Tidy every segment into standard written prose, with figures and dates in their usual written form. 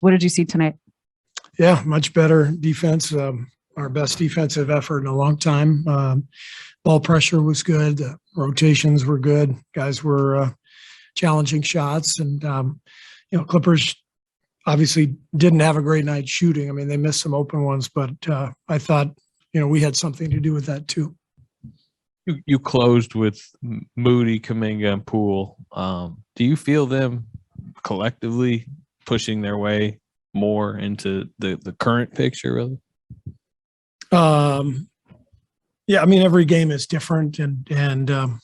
What did you see tonight? Yeah, much better defense. Our best defensive effort in a long time. Ball pressure was good. The rotations were good. Guys were challenging shots, and Clippers obviously didn't have a great night shooting. I mean, they missed some open ones, but I thought we had something to do with that too. You closed with Moody, Kuminga, and Poole. Do you feel them collectively pushing their way more into the current picture, really? Yeah, I mean, every game is different, and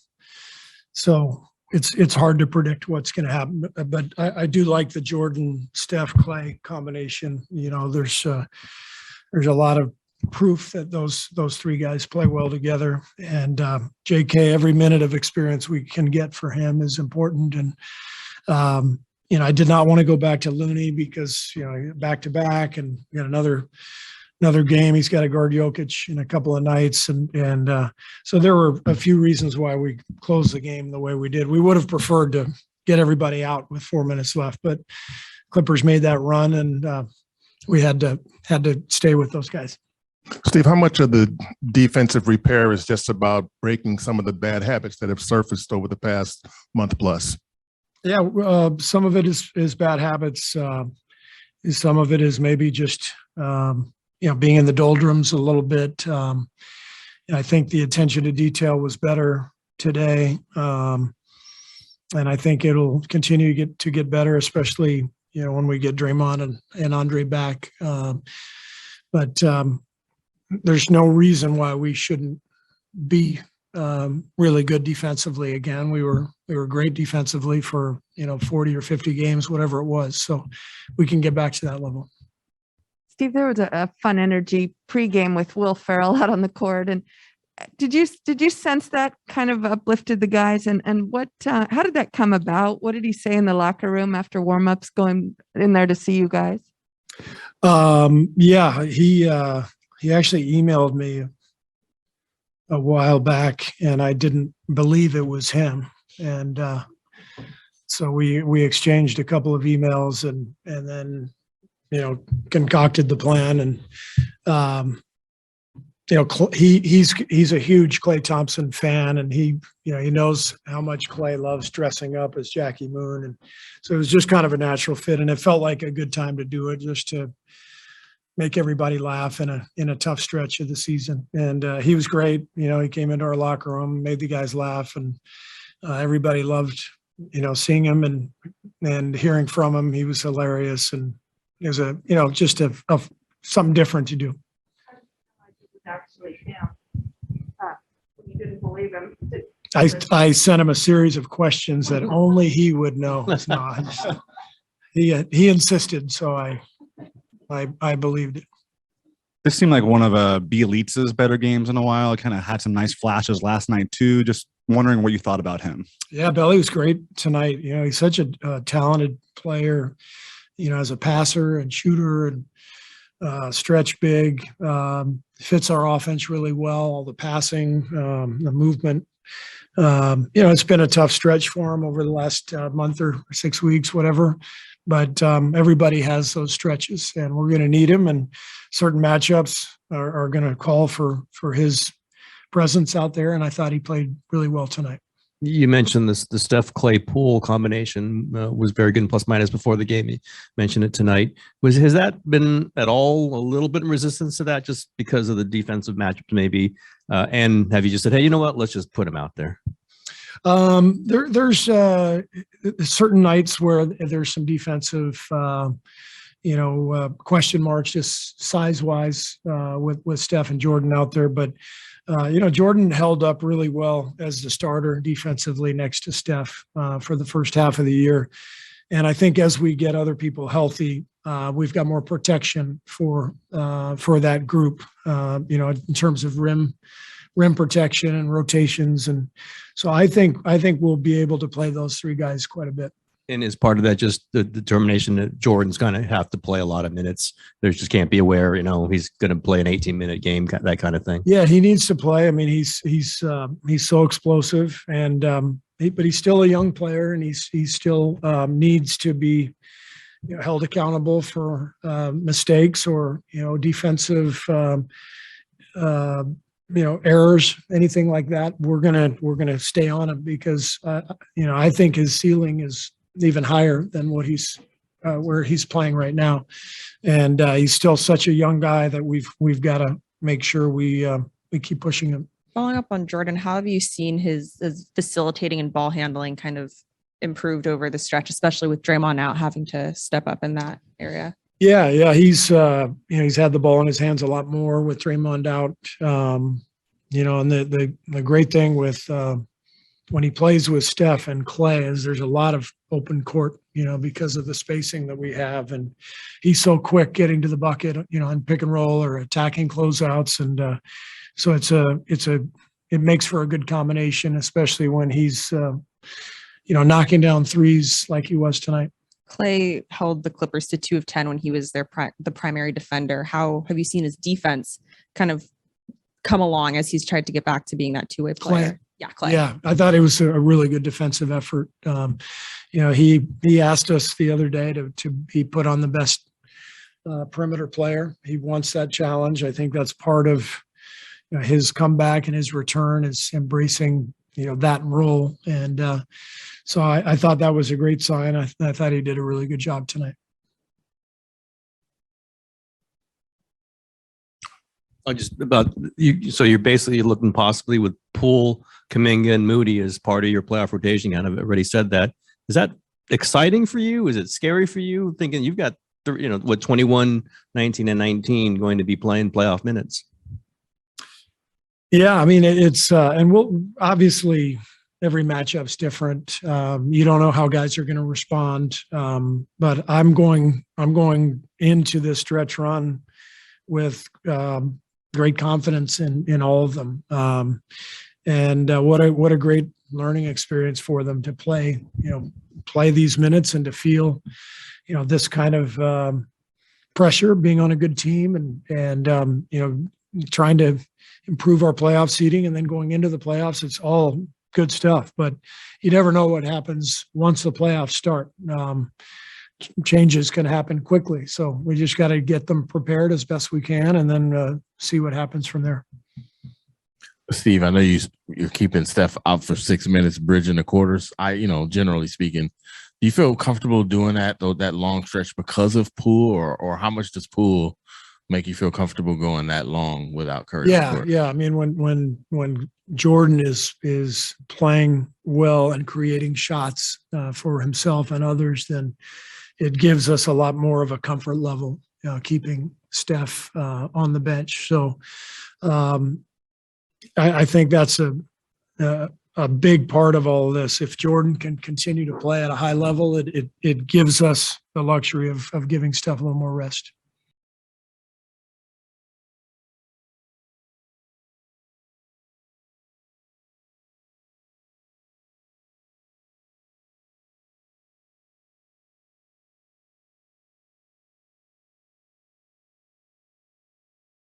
so it's hard to predict what's going to happen. But I do like the Jordan, Steph, Clay combination. There's a lot of proof that those three guys play well together. And JK, every minute of experience we can get for him is important. And I did not want to go back to Looney because back to back, and got another game. He's got to guard Jokic in a couple of nights, and so there were a few reasons why we closed the game the way we did. We would have preferred to get everybody out with 4 minutes left, but Clippers made that run, and we had to stay with those guys. Steve, how much of the defensive repair is just about breaking some of the bad habits that have surfaced over the past month plus? Yeah, some of it is bad habits. Some of it is maybe just being in the doldrums a little bit. I think the attention to detail was better today, and I think it'll continue to get better, especially when we get Draymond and Andre back. But there's no reason why we shouldn't be really good defensively again. We were great defensively for 40 or 50 games, whatever it was. So we can get back to that level. Steve, there was a fun energy pregame with Will Ferrell out on the court, and did you sense that kind of uplifted the guys? And what how did that come about? What did he say in the locker room after warm-ups, going in there to see you guys? Yeah, he actually emailed me a while back, and I didn't believe it was him. And so we exchanged a couple of emails, and then concocted the plan. And he's a huge Klay Thompson fan, and he knows how much Klay loves dressing up as Jackie Moon, and so it was just kind of a natural fit, and it felt like a good time to do it, just to make everybody laugh in a tough stretch of the season. And he was great. He came into our locker room, made the guys laugh, and everybody loved seeing him and hearing from him. He was hilarious, and it was just something different to do. Actually him. You didn't believe him. I sent him a series of questions that only he would know. No, he insisted, so I believed it. This seemed like one of Bielitsa's better games in a while. It kind of had some nice flashes last night too. Just wondering what you thought about him. Yeah, Belly was great tonight. He's such a talented player, as a passer and shooter, and stretch big, fits our offense really well. All the passing, the movement. It's been a tough stretch for him over the last month or 6 weeks, whatever. But everybody has those stretches, and we're going to need him. And certain matchups are going to call for his presence out there. And I thought he played really well tonight. You mentioned the Steph Clay Poole combination was very good in plus minus before the game. You mentioned it tonight. Has that been at all a little bit in resistance to that, just because of the defensive matchups maybe? And have you just said, hey, you know what, let's just put him out there? There's certain nights where there's some defensive, question marks, just size wise, with Steph and Jordan out there. But Jordan held up really well as the starter defensively next to Steph for the first half of the year. And I think as we get other people healthy, we've got more protection for that group, in terms of rim protection and rotations. And so I think we'll be able to play those three guys quite a bit. And is part of that just the determination that Jordan's going to have to play a lot of minutes? There just can't be aware, he's going to play an 18-minute game, that kind of thing. Yeah, he needs to play. I mean, he's so explosive, and but he's still a young player, and he still needs to be, held accountable for mistakes or defensive errors, anything like that, we're gonna stay on him because I think his ceiling is even higher than what he's where he's playing right now, and he's still such a young guy that we've got to make sure we keep pushing him. Following up on Jordan, how have you seen his facilitating and ball handling kind of improved over the stretch, especially with Draymond out having to step up in that area? Yeah, he's he's had the ball in his hands a lot more with Draymond out. And the great thing with when he plays with Steph and Clay is there's a lot of open court, because of the spacing that we have, and he's so quick getting to the bucket, on pick and roll or attacking closeouts, and so it makes for a good combination, especially when he's knocking down threes like he was tonight. Clay held the Clippers to 2 of 10 when he was the primary defender. How have you seen his defense kind of come along as he's tried to get back to being that two-way player? Clay. Yeah, I thought it was a really good defensive effort. He asked us the other day to be put on the best perimeter player. He wants that challenge. I think that's part of his comeback and his return is embracing that role. And so I thought that was a great sign. I thought he did a really good job tonight. Just about you. So you're basically looking possibly with Poole, Kuminga, and Moody as part of your playoff rotation. Kind of already said that. Is that exciting for you? Is it scary for you? Thinking you've got 21, 19, and 19 going to be playing playoff minutes. Yeah, I mean it's and we'll obviously every matchup's different. You don't know how guys are going to respond, but I'm going into this stretch run with great confidence in all of them, and what a great learning experience for them to play these minutes and to feel this kind of pressure being on a good team and trying to improve our playoff seeding and then going into the playoffs. It's all good stuff, but you never know what happens once the playoffs start. Changes can happen quickly. So we just got to get them prepared as best we can and then see what happens from there. Steve, I know you're keeping Steph out for 6 minutes, bridging the quarters. Generally speaking, do you feel comfortable doing that though, that long stretch because of Poole, or how much does Poole make you feel comfortable going that long without Curry? Yeah. I mean, when Jordan is playing well and creating shots for himself and others, then it gives us a lot more of a comfort level, keeping Steph on the bench. So I think that's a big part of all of this. If Jordan can continue to play at a high level, it gives us the luxury of giving Steph a little more rest.